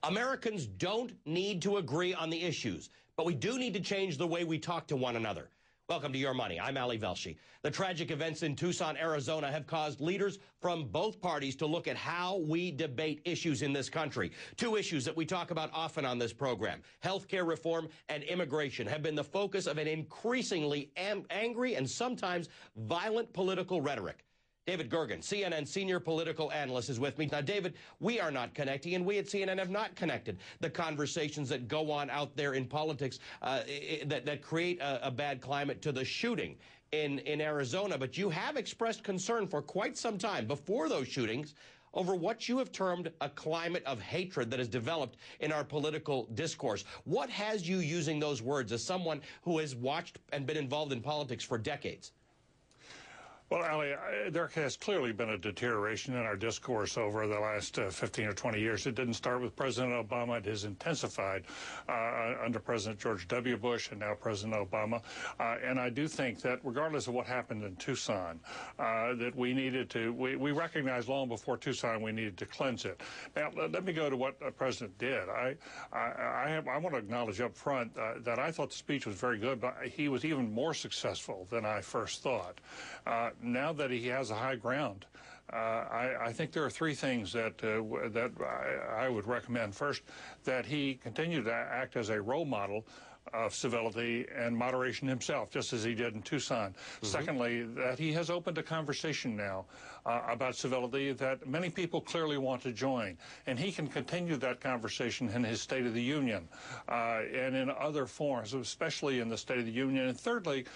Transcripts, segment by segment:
Americans don't need to agree on the issues, but we do need to change the way we talk to one another. Welcome to Your Money. I'm Ali Velshi. The tragic events in Tucson, Arizona have caused leaders from both parties to look at how we debate issues in this country. Two issues that we talk about often on this program, health care reform and immigration, have been the focus of an increasingly angry and sometimes violent political rhetoric. David Gergen, CNN senior political analyst, is with me. Now, David, we are not connecting, and we at CNN have not connected the conversations that go on out there in politics that create a bad climate to the shooting in Arizona. But you have expressed concern for quite some time before those shootings over what you have termed a climate of hatred that has developed in our political discourse. What has you using those words as someone who has watched and been involved in politics for decades? Well, Ali, there has clearly been a deterioration in our discourse over the last 15 or 20 years. It didn't start with President Obama. It has intensified under President George W. Bush and now President Obama. And I do think that regardless of what happened in Tucson, that we needed to, we recognized long before Tucson we needed to cleanse it. Now, let me go to what the President did. I want to acknowledge up front that I thought the speech was very good, but he was even more successful than I first thought. Now that he has a high ground, I think there are three things that I would recommend. First, that he continue to act as a role model of civility and moderation himself, just as he did in Tucson. Mm-hmm. Secondly, that he has opened a conversation now about civility that many people clearly want to join. And he can continue that conversation in his State of the Union and in other forums, especially in the State of the Union. And thirdly,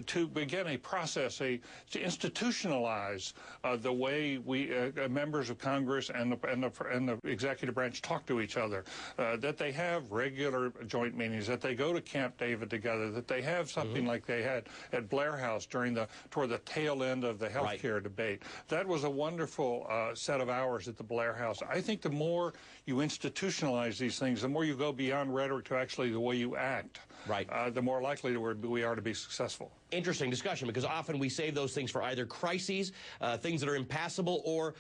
to begin a process, to institutionalize the way we, members of Congress and the executive branch talk to each other, that they have regular joint meetings, that they go to Camp David together, that they have something like they had at Blair House toward the tail end of the health care debate. That was a wonderful set of hours at the Blair House. I think the more you institutionalize these things, the more you go beyond rhetoric to actually the way you act, the more likely we are to be successful. Interesting discussion, because often we save those things for either crises, things that are impassable, or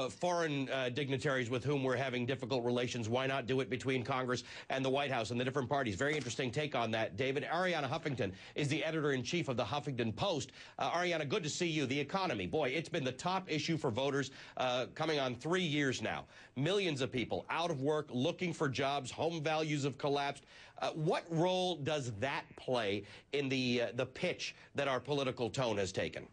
foreign dignitaries with whom we're having difficult relations. Why not do it between Congress and the White House and the different parties? Very interesting take on that, David. Arianna Huffington is the editor-in-chief of the Huffington Post. Arianna, good to see you. The economy, boy, it's been the top issue for voters coming on 3 years now. Millions of people out of work, looking for jobs, home values have collapsed. What role does that play in the pitch that our political tone has taken?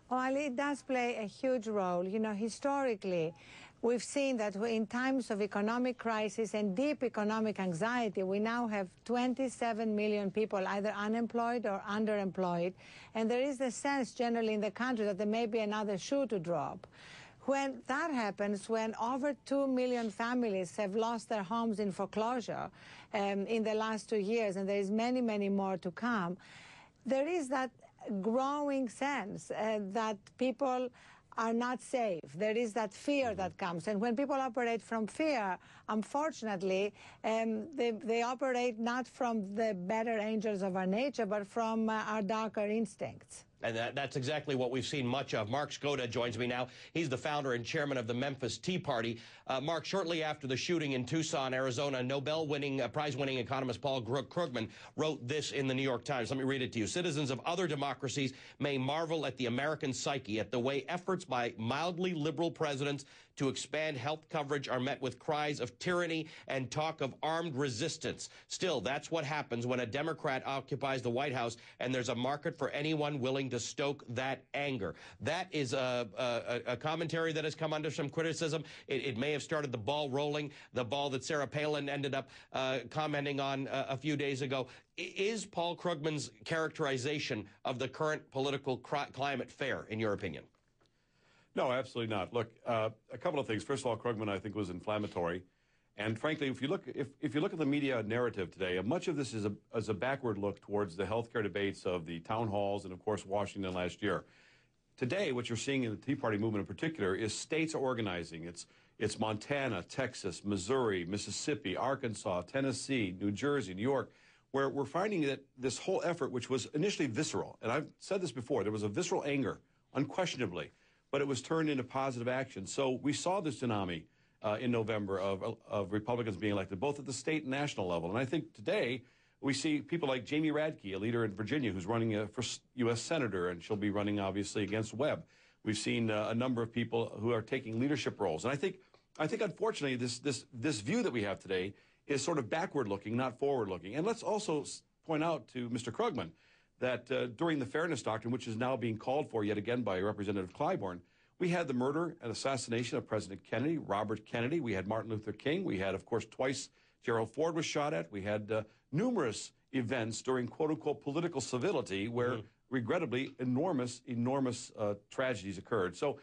Well, it does play a huge role. You know, historically, we've seen that in times of economic crisis and deep economic anxiety, we now have 27 million people either unemployed or underemployed. And there is a sense generally in the country that there may be another shoe to drop. When that happens, when over 2 million families have lost their homes in foreclosure in the last 2 years, and there is many, many more to come, there is that growing sense that people are not safe. There is that fear that comes. And when people operate from fear, unfortunately, they operate not from the better angels of our nature, but from our darker instincts. And that's exactly what we've seen much of. Mark Skoda joins me now. He's the founder and chairman of the Memphis Tea Party. Mark, shortly after the shooting in Tucson, Arizona, prize-winning economist Paul Krugman wrote this in the New York Times. Let me read it to you. Citizens of other democracies may marvel at the American psyche, at the way efforts by mildly liberal presidents to expand health coverage are met with cries of tyranny and talk of armed resistance. Still, that's what happens when a Democrat occupies the White House and there's a market for anyone willing to stoke that anger. That is a commentary that has come under some criticism. It may have started the ball rolling, the ball that Sarah Palin ended up commenting on a few days ago. Is Paul Krugman's characterization of the current political climate fair, in your opinion? No, absolutely not. Look, a couple of things. First of all, Krugman, I think, was inflammatory. And frankly, if you look at the media narrative today, much of this is a backward look towards the healthcare debates of the town halls and, of course, Washington last year. Today, what you're seeing in the Tea Party movement in particular is states organizing. It's Montana, Texas, Missouri, Mississippi, Arkansas, Tennessee, New Jersey, New York, where we're finding that this whole effort, which was initially visceral, and I've said this before, there was a visceral anger, unquestionably, but it was turned into positive action. So we saw this tsunami in November of Republicans being elected, both at the state and national level. And I think today we see people like Jamie Radke, a leader in Virginia who's running for U.S. Senator, and she'll be running, obviously, against Webb. We've seen a number of people who are taking leadership roles. And I think unfortunately, this view that we have today is sort of backward-looking, not forward-looking. And let's also point out to Mr. Krugman that during the Fairness Doctrine, which is now being called for yet again by Representative Clyburn, we had the murder and assassination of President Kennedy, Robert Kennedy. We had Martin Luther King. We had, of course, twice Gerald Ford was shot at. We had numerous events during quote-unquote political civility where, regrettably, enormous tragedies occurred. So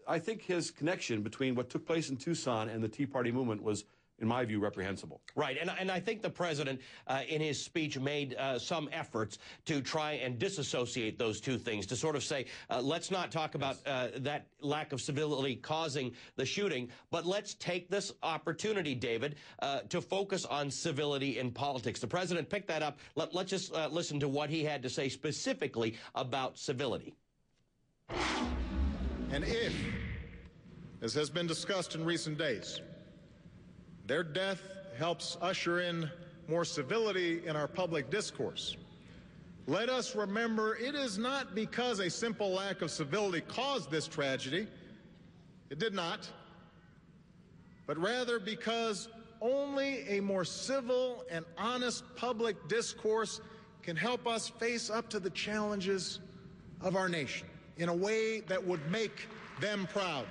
I think his connection between what took place in Tucson and the Tea Party movement was, in my view, reprehensible. Right, and I think the president, in his speech, made some efforts to try and disassociate those two things, to sort of say, let's not talk about that lack of civility causing the shooting, but let's take this opportunity, David, to focus on civility in politics. The president picked that up. Let's just listen to what he had to say specifically about civility. And if, as has been discussed in recent days, their death helps usher in more civility in our public discourse, let us remember it is not because a simple lack of civility caused this tragedy. It did not. But rather because only a more civil and honest public discourse can help us face up to the challenges of our nation in a way that would make them proud.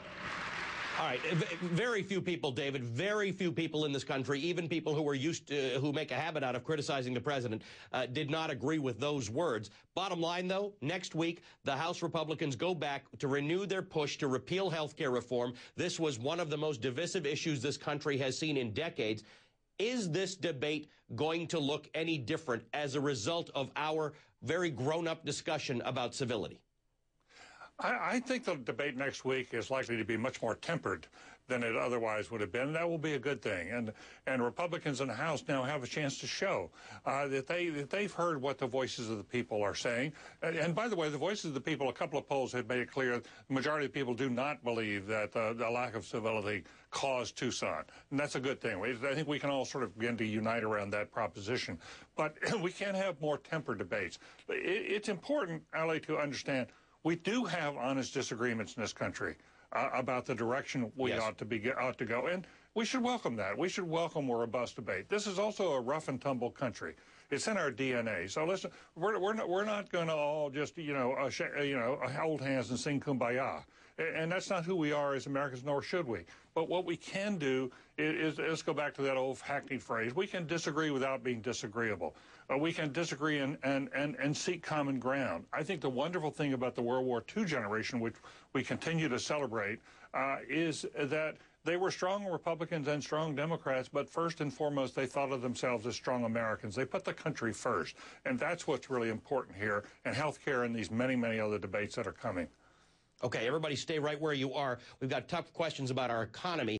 All right. Very few people, David, very few people in this country, even people who are used to, who make a habit out of criticizing the president, did not agree with those words. Bottom line, though, next week, the House Republicans go back to renew their push to repeal health care reform. This was one of the most divisive issues this country has seen in decades. Is this debate going to look any different as a result of our very grown-up discussion about civility? I think the debate next week is likely to be much more tempered than it otherwise would have been. That will be a good thing. And Republicans in the House now have a chance to show that they've heard what the voices of the people are saying. And by the way, the voices of the people, a couple of polls have made it clear the majority of people do not believe that the lack of civility caused Tucson. And that's a good thing. I think we can all sort of begin to unite around that proposition. But we can't have more tempered debates. It's important, Ali, to understand we do have honest disagreements in this country about the direction we ought to go, and we should welcome that. We should welcome a robust debate. This is also a rough and tumble country. It's in our DNA. So listen, we're not going to all just hold hands and sing kumbaya. And that's not who we are as Americans, nor should we. But what we can do is let's go back to that old hackneyed phrase. We can disagree without being disagreeable. We can disagree and seek common ground. I think the wonderful thing about the World War II generation, which we continue to celebrate, is that they were strong Republicans and strong Democrats, but first and foremost, they thought of themselves as strong Americans. They put the country first. And that's what's really important here, and health care and these many, many other debates that are coming. Okay, everybody stay right where you are. We've got tough questions about our economy.